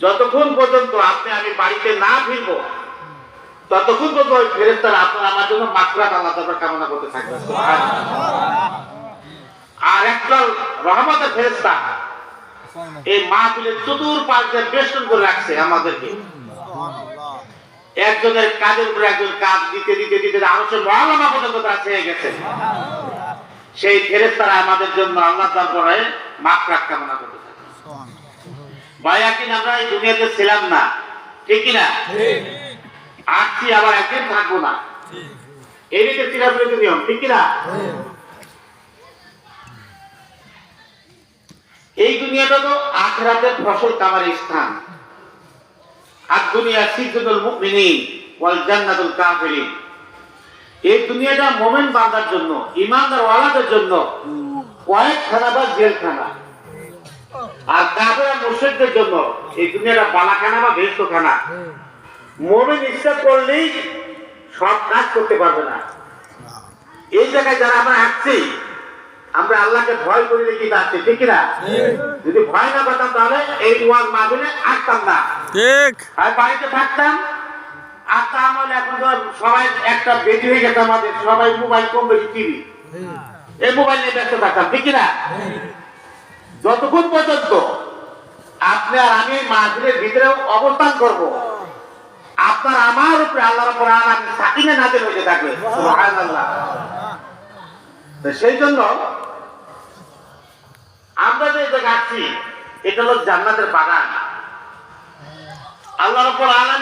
যতক্ষণ পর্যন্ত আপনি আমি বাড়িতে না ফিরবো ততক্ষণ পর্যন্ত ওই ফেরেশতারা আপনার আমার জন্য মাগফিরাত আল্লাহ তাআলা কামনা করতে থাকবে। আর একদল রহমতের ফেরেশতা এই মাহফিলের চতুর্পাশ দিয়ে বেষ্টন করে রাখছে আমাদেরকে। একজনের কাজের উপরে একজন কাজ দিতে দিতে দিতে আরশের মহল্লা পর্যন্ত তারা চেয়ে গেছে। সেই ফেরেশতারা আমাদের জন্য আল্লাহ দরবারে মাগফিরাত কামনা করতে থাকে। ভাইয়া কিনা আমরা এই দুনিয়াতে ছিলাম না, ঠিক কিনা? আসছি আবার একদিন থাকবো না, এদিকে চিরাচরিত নিয়ম, ঠিক কিনা? এই দুনিয়াটা তো আখিরাতের ফসল কামারের স্থান। আর দুনিয়া সিজনুল মুমিনিন ওয়াল জান্নাতুল কাফিরিন। এই দুনিয়াটা মুমিন বান্দার জন্য, ঈমানদার ওয়ালাদের জন্য কয়েকখানা বা জেলখানা, আর কাফের আর মুশরিকদের জন্য এই দুনিয়াটা বালাখানা বা বেহেশতখানা। মুমিন ইচ্ছা করলেই সব কাজ করতে পারবে না। এই জায়গায় যারা আমরা আসছি, আমরা আল্লাহকে ভয় করে রেখে যাচ্ছি, ঠিক না? যদি ভয় না পেতাম তাহলে এই ওয়াজ মাহফিলে আসতাম না, ঠিক? আর বাড়িতে থাকতাম। আর তা আমলে এখন তো সবাই একটা বেটি হয়ে গেছে, আমাদের সবাই মোবাইল, কম বেশি টিভি, এই মোবাইল নিয়ে ব্যস্ত থাকতাম, ঠিক না? যতক্ষণ পর্যন্ত আপনি আর আমি মাহফিলের ভিতরে অবস্থান করব, আপনার আমার উপরে আল্লাহর উপর আলাদা সাকিনা নাযিল হতে থাকবে। সুবহানাল্লাহ। তো সেই জন্য আমরা যে জায়গায় আছি এটা হলো জান্নাতের বাগান। আল্লাহর উপর আলাদা